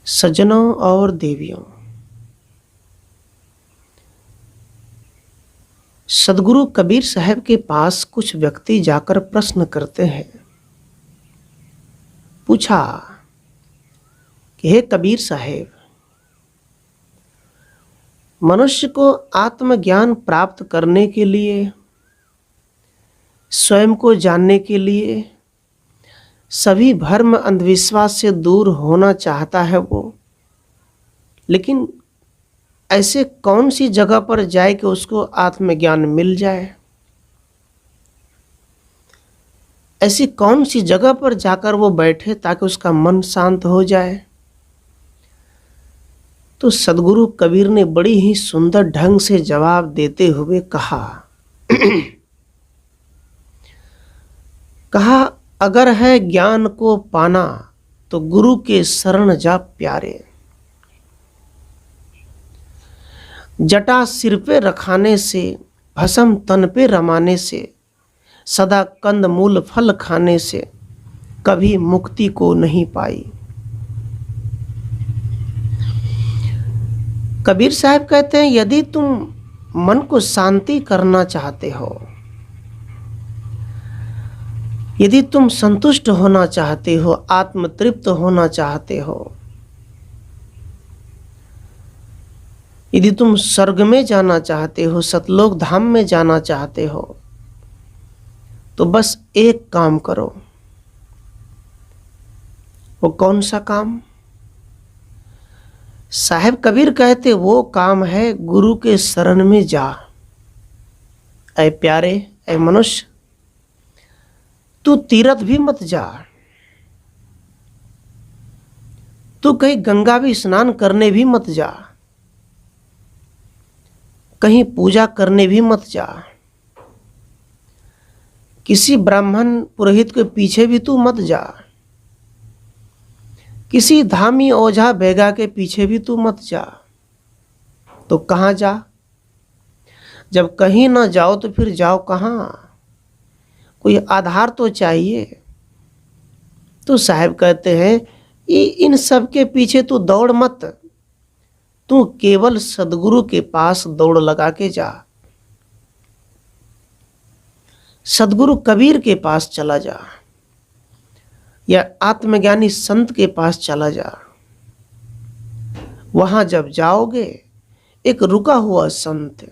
सज्जनों और देवियों, सदगुरु कबीर साहब के पास कुछ व्यक्ति जाकर प्रश्न करते हैं। पूछा कि हे कबीर साहब, मनुष्य को आत्मज्ञान प्राप्त करने के लिए, स्वयं को जानने के लिए, सभी भ्रम अंधविश्वास से दूर होना चाहता है वो, लेकिन ऐसे कौन सी जगह पर जाए कि उसको आत्मज्ञान मिल जाए? ऐसी कौन सी जगह पर जाकर वो बैठे ताकि उसका मन शांत हो जाए? तो सदगुरु कबीर ने बड़ी ही सुंदर ढंग से जवाब देते हुए कहा अगर है ज्ञान को पाना तो गुरु के शरण जा प्यारे। जटा सिर पे रखाने से, भस्म तन पे रमाने से, सदा कंद मूल फल खाने से कभी मुक्ति को नहीं पाई। कबीर साहब कहते हैं, यदि तुम मन को शांति करना चाहते हो, यदि तुम संतुष्ट होना चाहते हो, आत्मतृप्त होना चाहते हो, यदि तुम स्वर्ग में जाना चाहते हो, सतलोक धाम में जाना चाहते हो, तो बस एक काम करो। वो कौन सा काम? साहब कबीर कहते वो काम है गुरु के शरण में जा। ऐ प्यारे, ऐ मनुष्य, तू तीर्थ भी मत जा, तू कहीं गंगा भी स्नान करने भी मत जा, कहीं पूजा करने भी मत जा, किसी ब्राह्मण पुरोहित के पीछे भी तू मत जा, किसी धामी ओझा बेगा के पीछे भी तू मत जा। तो कहाँ जा? जब कहीं ना जाओ तो फिर जाओ कहाँ? कोई आधार तो चाहिए। तो साहब कहते हैं, इन सब के पीछे तू दौड़ मत, तू केवल सदगुरु के पास दौड़ लगा के जा। सदगुरु कबीर के पास चला जा, या आत्मज्ञानी संत के पास चला जा। वहां जब जाओगे, एक रुका हुआ संत,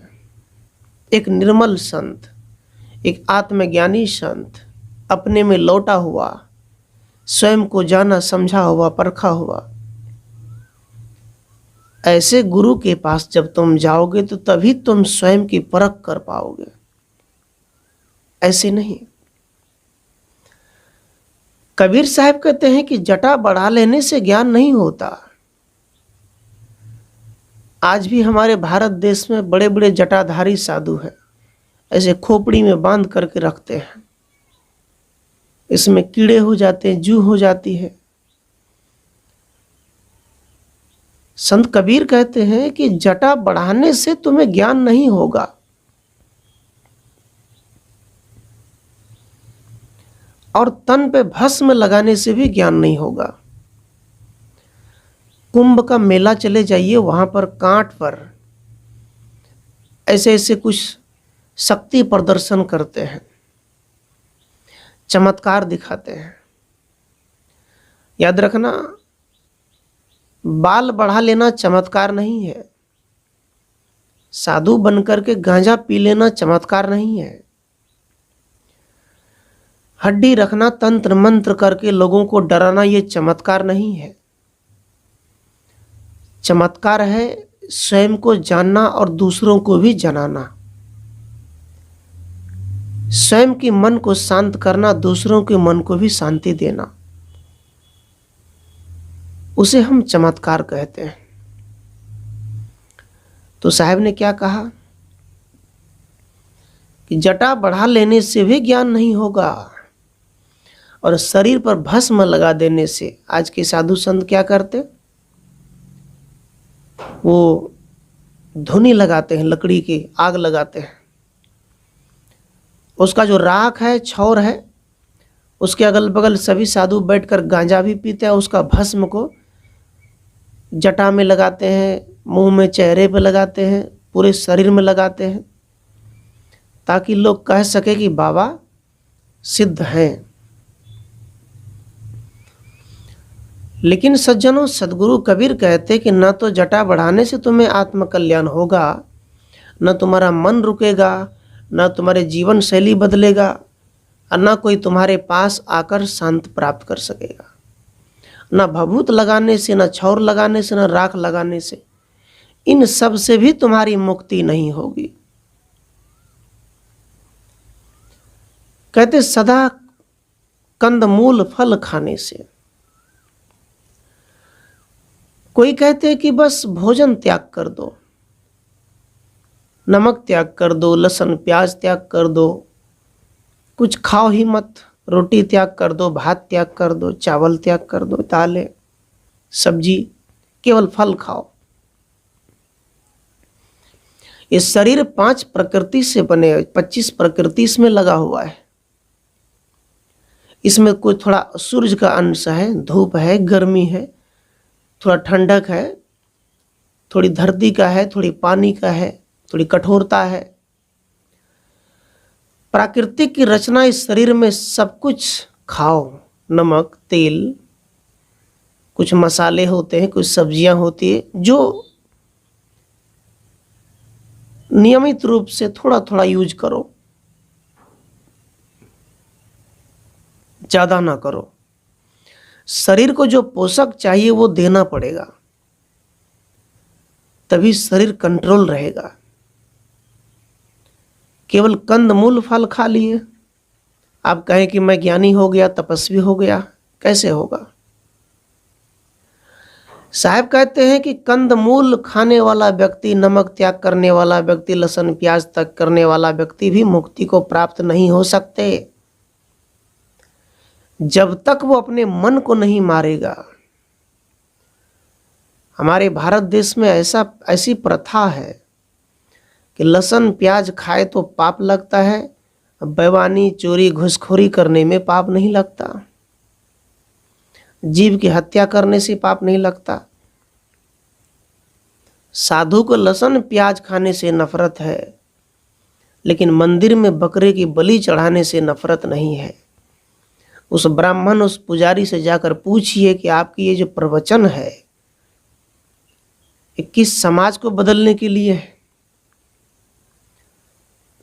एक निर्मल संत, एक आत्मज्ञानी संत, अपने में लौटा हुआ, स्वयं को जाना समझा हुआ, परखा हुआ, ऐसे गुरु के पास जब तुम जाओगे तो तभी तुम स्वयं की परख कर पाओगे, ऐसे नहीं। कबीर साहब कहते हैं कि जटा बढ़ा लेने से ज्ञान नहीं होता। आज भी हमारे भारत देश में बड़े बड़े जटाधारी साधु हैं, ऐसे खोपड़ी में बांध करके रखते हैं, इसमें कीड़े हो जाते हैं, जू हो जाती है। संत कबीर कहते हैं कि जटा बढ़ाने से तुम्हें ज्ञान नहीं होगा, और तन पे भस्म लगाने से भी ज्ञान नहीं होगा। कुंभ का मेला चले जाइए, वहां पर कांट पर ऐसे ऐसे कुछ शक्ति प्रदर्शन करते हैं, चमत्कार दिखाते हैं। याद रखना, बाल बढ़ा लेना चमत्कार नहीं है, साधु बनकर के गांजा पी लेना चमत्कार नहीं है, हड्डी रखना तंत्र मंत्र करके लोगों को डराना ये चमत्कार नहीं है। चमत्कार है स्वयं को जानना और दूसरों को भी जनाना, स्वयं के मन को शांत करना, दूसरों के मन को भी शांति देना, उसे हम चमत्कार कहते हैं। तो साहब ने क्या कहा कि जटा बढ़ा लेने से भी ज्ञान नहीं होगा, और शरीर पर भस्म लगा देने से, आज के साधु संत क्या करते, वो धुनी लगाते हैं, लकड़ी की आग लगाते हैं, उसका जो राख है, छौर है, उसके अगल बगल सभी साधु बैठकर गांजा भी पीते हैं, उसका भस्म को जटा में लगाते हैं, मुंह में, चेहरे पे लगाते हैं, पूरे शरीर में लगाते हैं, ताकि लोग कह सके कि बाबा सिद्ध हैं। लेकिन सज्जनों, सदगुरु कबीर कहते कि न तो जटा बढ़ाने से तुम्हें आत्मकल्याण होगा, न तुम्हारा मन रुकेगा, न तुम्हारे जीवन शैली बदलेगा, और न कोई तुम्हारे पास आकर शांत प्राप्त कर सकेगा। न भभूत लगाने से, न छौर लगाने से, न राख लगाने से, इन सब से भी तुम्हारी मुक्ति नहीं होगी। कहते सदा कंदमूल फल खाने से। कोई कहते हैं कि बस भोजन त्याग कर दो, नमक त्याग कर दो, लहसुन प्याज त्याग कर दो, कुछ खाओ ही मत, रोटी त्याग कर दो, भात त्याग कर दो, चावल त्याग कर दो, दालें सब्जी, केवल फल खाओ। ये शरीर 5 प्रकृति से बने, 25 प्रकृति इसमें लगा हुआ है। इसमें कोई थोड़ा सूरज का अंश है, धूप है, गर्मी है, थोड़ा ठंडक है, थोड़ी धरती का है, थोड़ी पानी का है, थोड़ी कठोरता है। प्राकृतिक की रचना इस शरीर में सब कुछ खाओ, नमक, तेल, कुछ मसाले होते हैं, कुछ सब्जियां होती है, जो नियमित रूप से थोड़ा थोड़ा यूज करो, ज्यादा ना करो। शरीर को जो पोषक चाहिए वो देना पड़ेगा, तभी शरीर कंट्रोल रहेगा। केवल कंदमूल फल खा लिए, आप कहें कि मैं ज्ञानी हो गया, तपस्वी हो गया, कैसे होगा? साहब कहते हैं कि कंदमूल खाने वाला व्यक्ति, नमक त्याग करने वाला व्यक्ति, लहसुन प्याज त्याग करने वाला व्यक्ति भी मुक्ति को प्राप्त नहीं हो सकते, जब तक वो अपने मन को नहीं मारेगा। हमारे भारत देश में ऐसी प्रथा है कि लहसुन प्याज खाए तो पाप लगता है, बेईमानी, चोरी, घूसखोरी करने में पाप नहीं लगता, जीव की हत्या करने से पाप नहीं लगता। साधु को लहसुन प्याज खाने से नफरत है, लेकिन मंदिर में बकरे की बलि चढ़ाने से नफरत नहीं है। उस ब्राह्मण, उस पुजारी से जाकर पूछिए कि आपकी ये जो प्रवचन है ये किस समाज को बदलने के लिए है?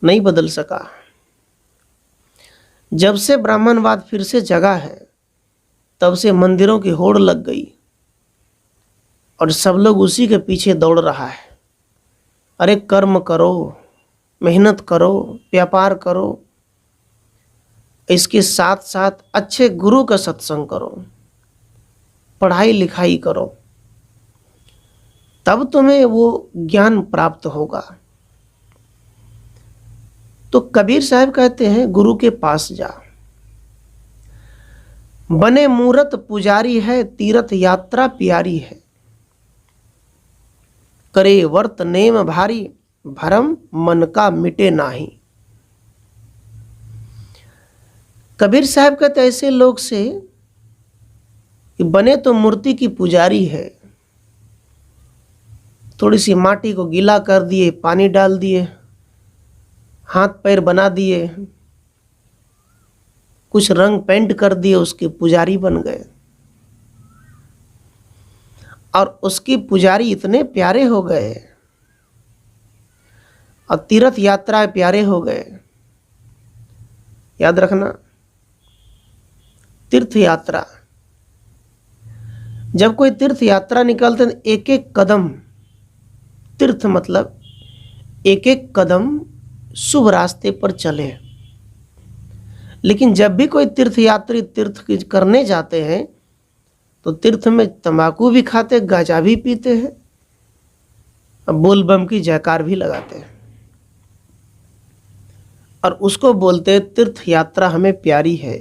नहीं बदल सका। जब से ब्राह्मणवाद फिर से जगा है, तब से मंदिरों की होड़ लग गई और सब लोग उसी के पीछे दौड़ रहा है। अरे कर्म करो, मेहनत करो, व्यापार करो, इसके साथ साथ अच्छे गुरु का सत्संग करो, पढ़ाई लिखाई करो, तब तुम्हें वो ज्ञान प्राप्त होगा। तो कबीर साहब कहते हैं गुरु के पास जा। बने मूरत पुजारी है, तीर्थ यात्रा प्यारी है, करे वर्त नेम भारी, भरम मन का मिटे नाही। कबीर साहब कहते ऐसे लोग से कि बने तो मूर्ति की पुजारी है, थोड़ी सी माटी को गीला कर दिए, पानी डाल दिए, हाथ पैर बना दिए, कुछ रंग पेंट कर दिए, उसके पुजारी बन गए। और उसकी पुजारी इतने प्यारे हो गए और तीर्थ यात्रा प्यारे हो गए। याद रखना, तीर्थ यात्रा, जब कोई तीर्थ यात्रा निकलते हैं, एक एक कदम, तीर्थ मतलब एक एक कदम शुभ रास्ते पर चले। लेकिन जब भी कोई तीर्थयात्री तीर्थ करने जाते हैं तो तीर्थ में तंबाकू भी खाते, गांजा भी पीते हैं, और बोल बम की जयकार भी लगाते हैं, और उसको बोलते हैं तीर्थ यात्रा हमें प्यारी है।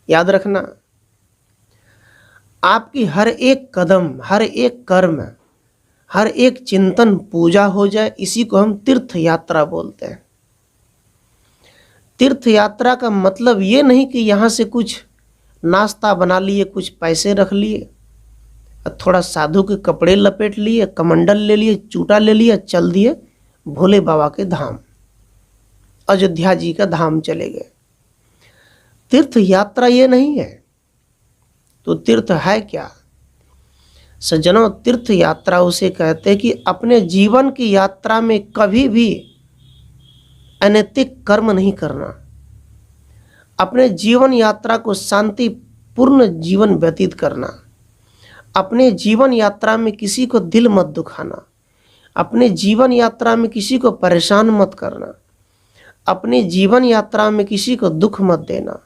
याद रखना, आपकी हर एक कदम, हर एक कर्म, हर एक चिंतन पूजा हो जाए, इसी को हम तीर्थ यात्रा बोलते हैं। तीर्थ यात्रा का मतलब ये नहीं कि यहाँ से कुछ नाश्ता बना लिए, कुछ पैसे रख लिए, थोड़ा साधु के कपड़े लपेट लिए, कमंडल ले लिए, चूटा ले लिया, चल दिए भोले बाबा के धाम, अयोध्या जी का धाम चले गए। तीर्थ यात्रा ये नहीं है तो तीर्थ है क्या? सज्जनों, तीर्थ यात्रा उसे कहते हैं कि अपने जीवन की यात्रा में कभी भी अनैतिक कर्म नहीं करना, अपने जीवन यात्रा को शांतिपूर्ण जीवन व्यतीत करना, अपने जीवन यात्रा में किसी को दिल मत दुखाना, अपने जीवन यात्रा में किसी को परेशान मत करना, अपने जीवन यात्रा में किसी को दुख मत देना,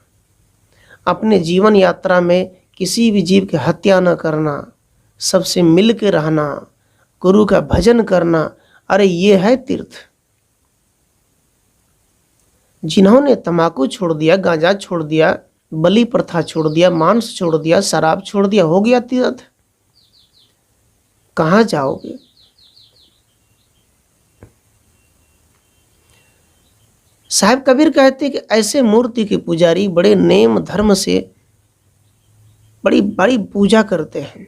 अपने जीवन यात्रा में किसी भी जीव की हत्या न करना, सबसे मिल के रहना, गुरु का भजन करना। अरे ये है तीर्थ। जिन्होंने तंबाकू छोड़ दिया, गांजा छोड़ दिया, बलि प्रथा छोड़ दिया, मांस छोड़ दिया, शराब छोड़ दिया, हो गया तीर्थ। कहाँ जाओगे? साहब कबीर कहते कि ऐसे मूर्ति के पुजारी बड़े नेम धर्म से बड़ी बड़ी पूजा करते हैं,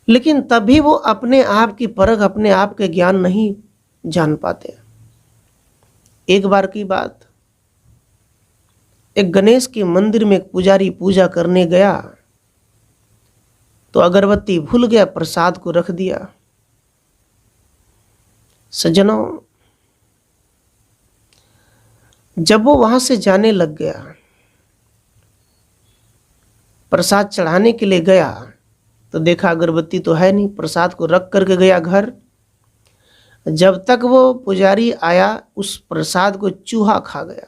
लेकिन तभी वो अपने आप की परख, अपने आप के ज्ञान नहीं जान पाते। एक बार की बात, एक गणेश के मंदिर में एक पुजारी पूजा करने गया तो अगरबत्ती भूल गया, प्रसाद को रख दिया। सज्जनों, जब वो वहां से जाने लग गया, प्रसाद चढ़ाने के लिए गया तो देखा अगरबत्ती तो है नहीं, प्रसाद को रख करके गया घर। जब तक वो पुजारी आया उस प्रसाद को चूहा खा गया।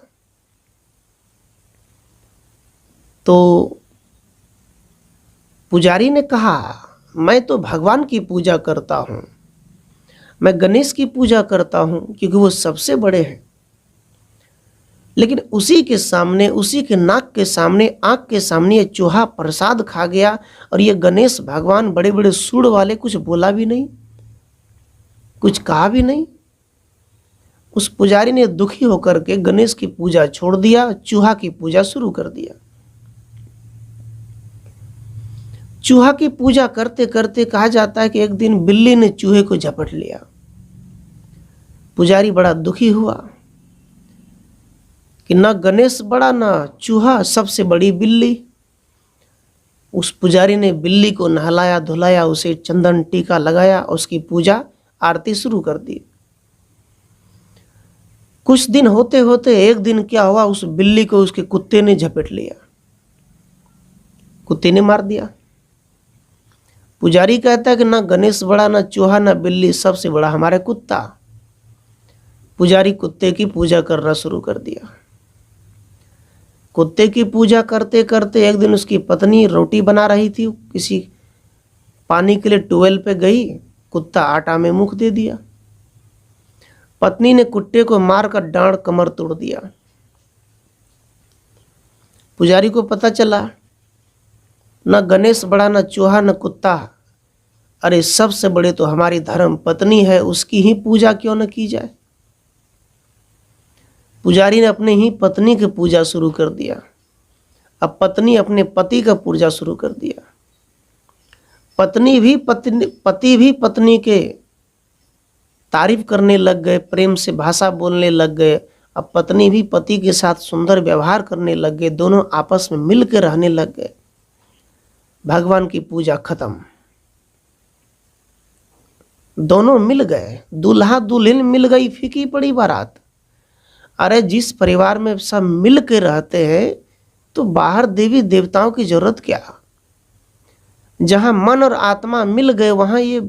तो पुजारी ने कहा, मैं तो भगवान की पूजा करता हूं, मैं गणेश की पूजा करता हूं क्योंकि वो सबसे बड़े हैं, लेकिन उसी के सामने, उसी के नाक के सामने, आंख के सामने ये चूहा प्रसाद खा गया और ये गणेश भगवान बड़े बड़े सूंड वाले कुछ बोला भी नहीं, कुछ कहा भी नहीं। उस पुजारी ने दुखी होकर के गणेश की पूजा छोड़ दिया, चूहा की पूजा शुरू कर दिया। चूहा की पूजा करते करते कहा जाता है कि एक दिन बिल्ली ने चूहे को झपट लिया। पुजारी बड़ा दुखी हुआ कि न गणेश बड़ा न चूहा, सबसे बड़ी बिल्ली। उस पुजारी ने बिल्ली को नहलाया धुलाया, उसे चंदन टीका लगाया, उसकी पूजा आरती शुरू कर दी। कुछ दिन होते होते एक दिन क्या हुआ, उस बिल्ली को उसके कुत्ते ने झपट लिया, कुत्ते ने मार दिया। पुजारी कहता है कि ना गणेश बड़ा, ना चूहा, ना बिल्ली, सबसे बड़ा हमारे कुत्ता। पुजारी कुत्ते की पूजा करना शुरू कर दिया। कुत्ते की पूजा करते करते एक दिन उसकी पत्नी रोटी बना रही थी, किसी पानी के लिए ट्यूबवेल पे गई, कुत्ता आटा में मुख दे दिया। पत्नी ने कुत्ते को मारकर डांड कमर तोड़ दिया। पुजारी को पता चला न गणेश बड़ा, न चूहा, न कुत्ता, अरे सबसे बड़े तो हमारी धर्म पत्नी है, उसकी ही पूजा क्यों न की जाए। पुजारी ने अपने ही पत्नी की पूजा शुरू कर दिया। अब पत्नी अपने पति का पूजा शुरू कर दिया। पति भी पत्नी के तारीफ करने लग गए, प्रेम से भाषा बोलने लग गए। अब पत्नी भी पति के साथ सुंदर व्यवहार करने लग गए, दोनों आपस में मिलकर रहने लग गए। भगवान की पूजा खत्म, दोनों मिल गए, दूल्हा दुल्हन मिल गई, फीकी पड़ी बारात। अरे जिस परिवार में सब मिल के रहते हैं तो बाहर देवी देवताओं की जरूरत क्या। जहां मन और आत्मा मिल गए वहां ये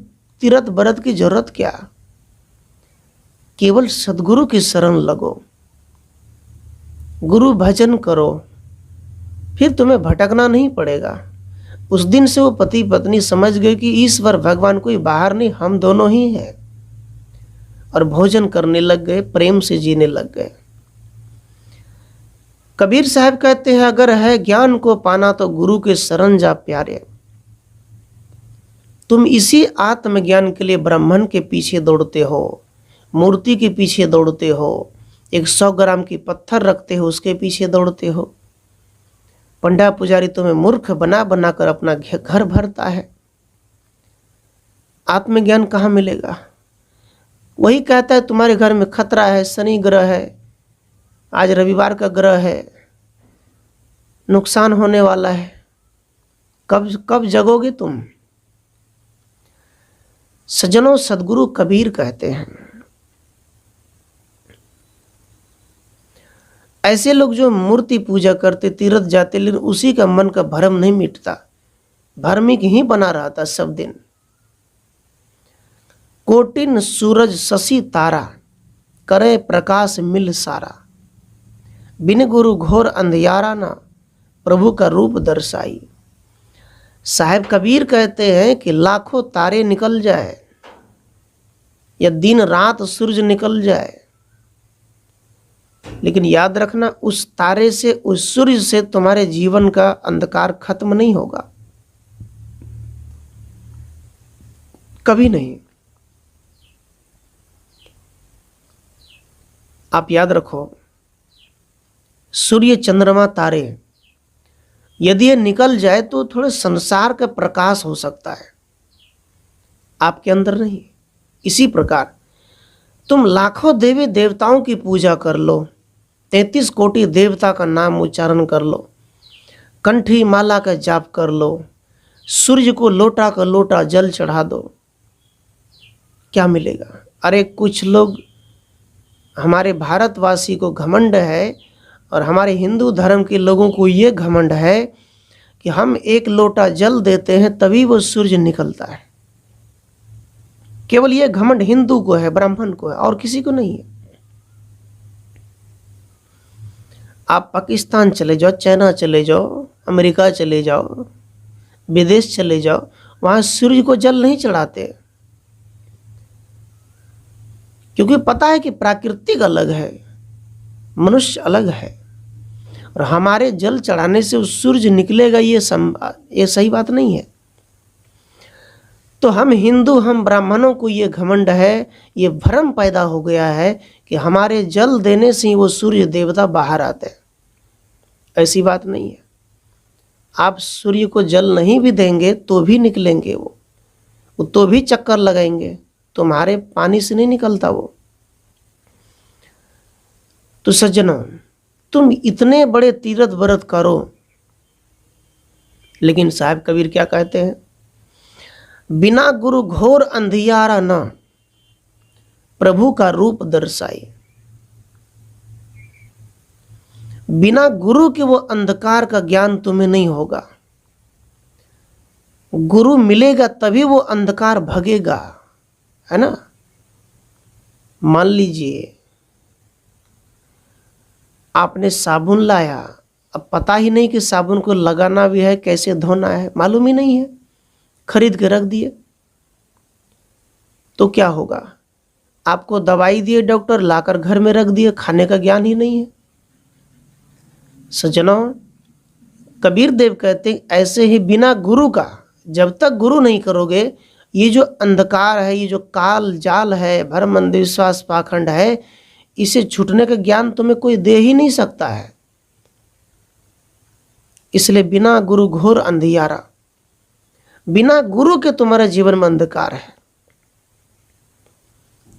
तीरथ व्रत की जरूरत क्या। केवल सदगुरु की शरण लगो, गुरु भजन करो, फिर तुम्हें भटकना नहीं पड़ेगा। उस दिन से वो पति पत्नी समझ गए कि ईश्वर भगवान कोई बाहर नहीं, हम दोनों ही हैं, और भोजन करने लग गए, प्रेम से जीने लग गए। कबीर साहब कहते हैं, अगर है ज्ञान को पाना तो गुरु के शरण जा प्यारे। तुम इसी आत्मज्ञान के लिए ब्राह्मण के पीछे दौड़ते हो, मूर्ति के पीछे दौड़ते हो, 100 ग्राम की पत्थर रखते हो उसके पीछे दौड़ते हो, पंडा पुजारी तुम्हें मूर्ख बना बना कर अपना घर भरता है। आत्मज्ञान कहाँ मिलेगा? वही कहता है तुम्हारे घर में खतरा है, शनि ग्रह है, आज रविवार का ग्रह है, नुकसान होने वाला है। कब कब जगोगे तुम? सज्जनों, सदगुरु कबीर कहते हैं, ऐसे लोग जो मूर्ति पूजा करते, तीर्थ जाते, लेकिन उसी का मन का भ्रम नहीं मिटता, भ्रमिक ही बना रहता सब दिन। कोटिन सूरज शशि तारा, करे प्रकाश मिल सारा, बिन गुरु घोर अंधियारा ना, प्रभु का रूप दर्शाई। साहेब कबीर कहते हैं कि लाखों तारे निकल जाए या दिन रात सूरज निकल जाए, लेकिन याद रखना उस तारे से, उस सूर्य से तुम्हारे जीवन का अंधकार खत्म नहीं होगा, कभी नहीं। आप याद रखो, सूर्य चंद्रमा तारे यदि ये निकल जाए तो थोड़े संसार का प्रकाश हो सकता है, आपके अंदर नहीं। इसी प्रकार तुम लाखों देवी देवताओं की पूजा कर लो, 33 कोटि देवता का नाम उच्चारण कर लो, कंठी माला का जाप कर लो, सूर्य को लोटा का लोटा जल चढ़ा दो, क्या मिलेगा? अरे कुछ लोग, हमारे भारतवासी को घमंड है और हमारे हिंदू धर्म के लोगों को ये घमंड है कि हम एक लोटा जल देते हैं तभी वो सूर्य निकलता है। केवल ये घमंड हिंदू को है, ब्राह्मण को है, और किसी को नहीं है। आप पाकिस्तान चले जाओ, चाइना चले जाओ, अमेरिका चले जाओ, विदेश चले जाओ, वहां सूर्य को जल नहीं चढ़ाते, क्योंकि पता है कि प्राकृतिक अलग है, मनुष्य अलग है, और हमारे जल चढ़ाने से उस सूर्य निकलेगा ये सही बात नहीं है। तो हम हिंदू, हम ब्राह्मणों को ये घमंड है, ये भ्रम पैदा हो गया है कि हमारे जल देने से ही वो सूर्य देवता बाहर आते हैं। ऐसी बात नहीं है। आप सूर्य को जल नहीं भी देंगे तो भी निकलेंगे वो तो भी चक्कर लगाएंगे, तुम्हारे पानी से नहीं निकलता वो। तो सज्जनों, तुम इतने बड़े तीर्थ व्रत करो, लेकिन साहब कबीर क्या कहते हैं? बिना गुरु घोर अंधियारा न, प्रभु का रूप दर्शाई। बिना गुरु के वो अंधकार का ज्ञान तुम्हें नहीं होगा। गुरु मिलेगा तभी वो अंधकार भगेगा, है ना। मान लीजिए आपने साबुन लाया, अब पता ही नहीं कि साबुन को लगाना भी है, कैसे धोना है, मालूम ही नहीं है, खरीद के रख दिए, तो क्या होगा? आपको दवाई दिए डॉक्टर, लाकर घर में रख दिए, खाने का ज्ञान ही नहीं है। सज्जनों, कबीर देव कहते हैं ऐसे ही बिना गुरु का, जब तक गुरु नहीं करोगे, ये जो अंधकार है, ये जो काल जाल है, भ्रम अंधविश्वास पाखंड है, इसे छूटने का ज्ञान तुम्हें कोई दे ही नहीं सकता है। इसलिए बिना गुरु घोर अंधियारा, बिना गुरु के तुम्हारे जीवन में अंधकार है,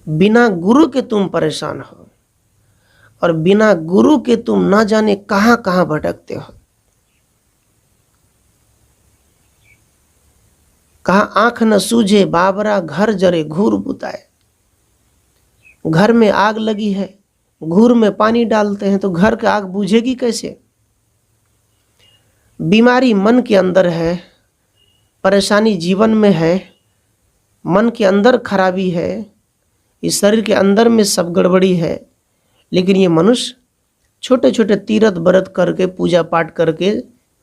बिना गुरु के तुम परेशान हो, और बिना गुरु के तुम ना जाने कहां कहां भटकते हो। कहा आंख न सूझे बाबरा, घर जरे घूर बुताए। घर में आग लगी है, घूर में पानी डालते हैं तो घर की आग बुझेगी कैसे? बीमारी मन के अंदर है, परेशानी जीवन में है, मन के अंदर खराबी है, इस शरीर के अंदर में सब गड़बड़ी है, लेकिन ये मनुष्य छोटे छोटे तीर्थ व्रत करके, पूजा पाठ करके,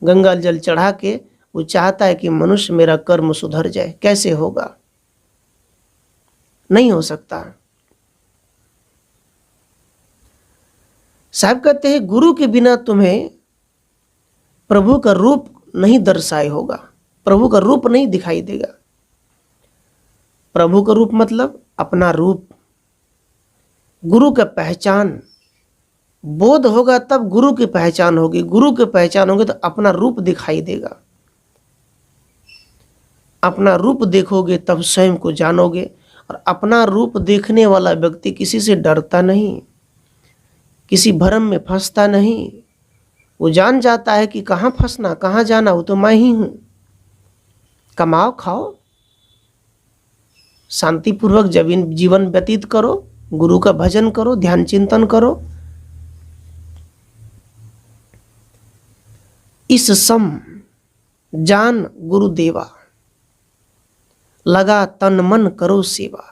गंगा जल चढ़ा के, वो चाहता है कि मनुष्य मेरा कर्म सुधर जाए। कैसे होगा? नहीं हो सकता। साहब कहते हैं गुरु के बिना तुम्हें प्रभु का रूप नहीं दर्शाए होगा, प्रभु का रूप नहीं दिखाई देगा। प्रभु का रूप मतलब अपना रूप, गुरु का पहचान, बोध होगा तब गुरु की पहचान होगी, गुरु की पहचान होगी तो अपना रूप दिखाई देगा, अपना रूप देखोगे तब स्वयं को जानोगे। और अपना रूप देखने वाला व्यक्ति किसी से डरता नहीं, किसी भ्रम में फंसता नहीं। वो जान जाता है कि कहाँ फंसना कहाँ जाना, वो तो मैं ही हूं। कमाओ खाओ, शांतिपूर्वक जीवन व्यतीत करो, गुरु का भजन करो, ध्यान चिंतन करो। इस सम जान गुरुदेवा, लगा तन मन करो सेवा।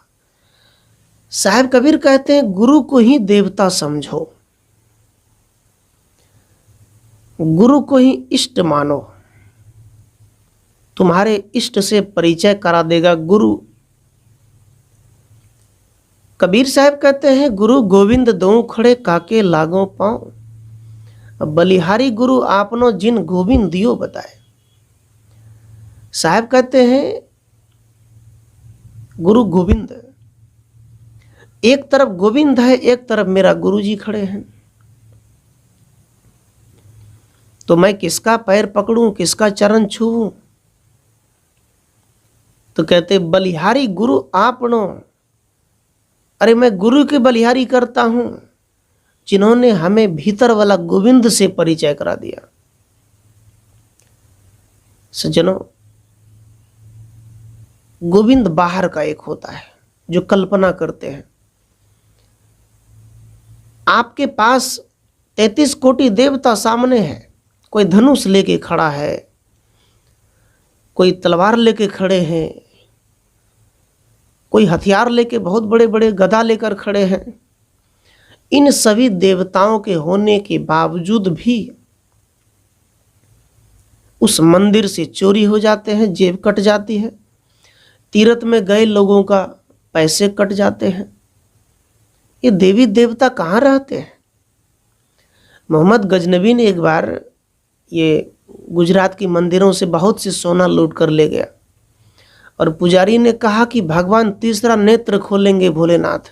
साहब कबीर कहते हैं गुरु को ही देवता समझो, गुरु को ही इष्ट मानो। तुम्हारे इष्ट से परिचय करा देगा गुरु। कबीर साहब कहते हैं गुरु गोविंद दो खड़े काके लागो पाओ, बलिहारी गुरु आपनो जिन गोविंद दियो बताए। साहब कहते हैं गुरु गोविंद, एक तरफ गोविंद है, एक तरफ मेरा गुरु जी खड़े हैं, तो मैं किसका पैर पकड़ूं, किसका चरण छूऊं? तो कहते बलिहारी गुरु आपनो। अरे मैं गुरु की बलिहारी करता हूं, जिन्होंने हमें भीतर वाला गोविंद से परिचय करा दिया। सज्जनों, गोविंद बाहर का एक होता है जो कल्पना करते हैं। आपके पास 33 कोटि देवता सामने है, कोई धनुष लेके खड़ा है, कोई तलवार लेके खड़े हैं, कोई हथियार लेके बहुत बड़े बड़े गदा लेकर खड़े हैं। इन सभी देवताओं के होने के बावजूद भी उस मंदिर से चोरी हो जाते हैं, जेब कट जाती है, तीर्थ में गए लोगों का पैसे कट जाते हैं। ये देवी देवता कहाँ रहते हैं? मोहम्मद गजनबी ने एक बार ये गुजरात की मंदिरों से बहुत से सोना लूट कर ले गया और पुजारी ने कहा कि भगवान तीसरा नेत्र खोलेंगे भोलेनाथ,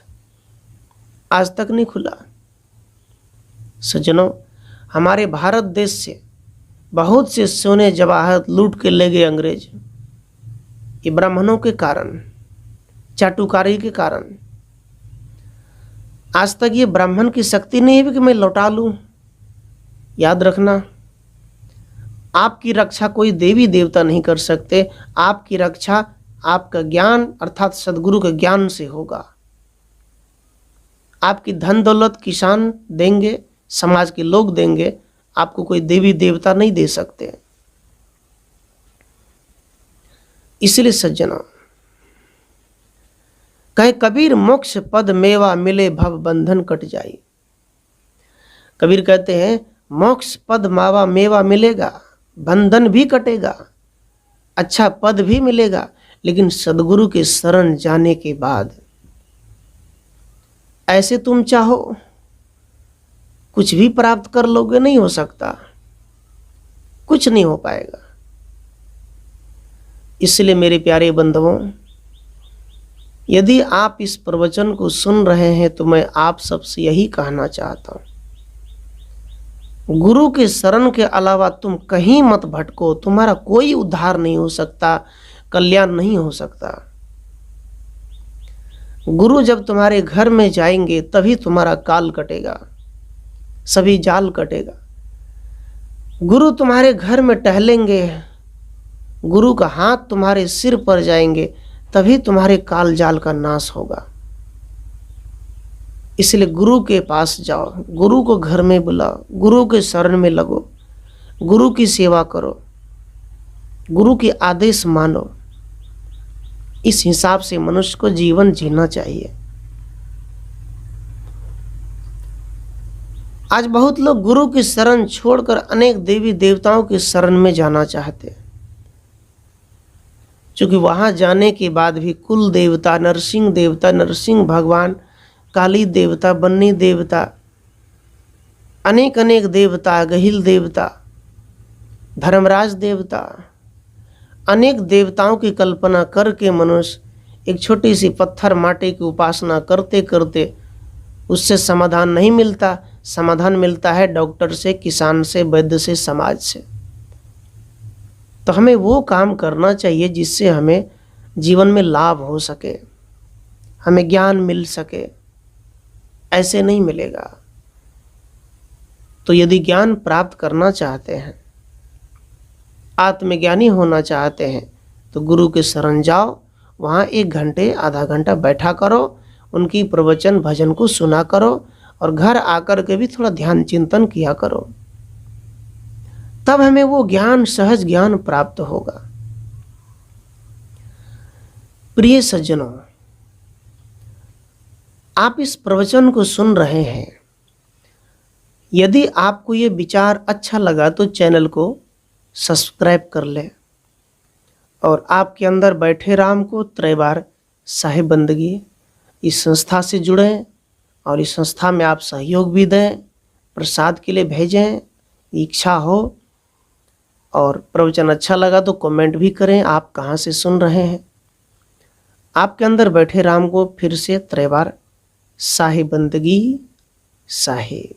आज तक नहीं खुला। सज्जनों, हमारे भारत देश से बहुत से सोने जवाहरात लूट के ले गए अंग्रेज, ये ब्राह्मणों के कारण, चाटुकारी के कारण। आज तक ये ब्राह्मण की शक्ति नहीं है कि मैं लौटा लूं। याद रखना, आपकी रक्षा कोई देवी देवता नहीं कर सकते। आपकी रक्षा आपका ज्ञान अर्थात सदगुरु के ज्ञान से होगा। आपकी धन दौलत किसान देंगे, समाज के लोग देंगे, आपको कोई देवी देवता नहीं दे सकते। इसलिए सज्जना, कहे कबीर मोक्ष पद मेवा मिले भव बंधन कट जाई। कबीर कहते हैं मोक्ष पद मावा मेवा मिलेगा, बंधन भी कटेगा, अच्छा पद भी मिलेगा, लेकिन सदगुरु के शरण जाने के बाद ऐसे तुम चाहो कुछ भी प्राप्त कर लोगे, नहीं हो सकता, कुछ नहीं हो पाएगा। इसलिए मेरे प्यारे बंधुओं, यदि आप इस प्रवचन को सुन रहे हैं तो मैं आप सबसे यही कहना चाहता हूं, गुरु के शरण के अलावा तुम कहीं मत भटको। तुम्हारा कोई उद्धार नहीं हो सकता, कल्याण नहीं हो सकता। गुरु जब तुम्हारे घर में जाएंगे तभी तुम्हारा काल कटेगा, सभी जाल कटेगा। गुरु तुम्हारे घर में टहलेंगे, गुरु का हाथ तुम्हारे सिर पर जाएंगे, तभी तुम्हारे काल जाल का नाश होगा। इसलिए गुरु के पास जाओ, गुरु को घर में बुलाओ, गुरु के शरण में लगो, गुरु की सेवा करो, गुरु के आदेश मानो। इस हिसाब से मनुष्य को जीवन जीना चाहिए। आज बहुत लोग गुरु की शरण छोड़कर अनेक देवी देवताओं की शरण में जाना चाहते हैं, क्योंकि वहां जाने के बाद भी कुल देवता, नरसिंह भगवान, काली देवता, बन्नी देवता, अनेक अनेक देवता, गहिल देवता, धर्मराज देवता, अनेक देवताओं की कल्पना करके मनुष्य एक छोटी सी पत्थर माटी की उपासना करते करते उससे समाधान नहीं मिलता, समाधान मिलता है डॉक्टर से, किसान से, वैद्य से, समाज से। तो हमें वो काम करना चाहिए जिससे हमें जीवन में लाभ हो सके, हमें ज्ञान मिल सके। ऐसे नहीं मिलेगा। तो यदि ज्ञान प्राप्त करना चाहते हैं, आत्मज्ञानी होना चाहते हैं, तो गुरु के शरण जाओ। वहाँ 1 घंटे आधा घंटा बैठा करो, उनकी प्रवचन भजन को सुना करो और घर आकर के भी थोड़ा ध्यान चिंतन किया करो। तब हमें वो ज्ञान, सहज ज्ञान प्राप्त होगा। प्रिय सज्जनों, आप इस प्रवचन को सुन रहे हैं। यदि आपको ये विचार अच्छा लगा तो चैनल को सब्सक्राइब कर लें और आपके अंदर बैठे राम को त्रैवार साहिब बंदगी इस संस्था से जुड़ें और इस संस्था में आप सहयोग भी दें, प्रसाद के लिए भेजें, इच्छा हो। और प्रवचन अच्छा लगा तो कमेंट भी करें, आप कहाँ से सुन रहे हैं। आपके अंदर बैठे राम को फिर से त्रैवार साहिब बंदगी साहिब।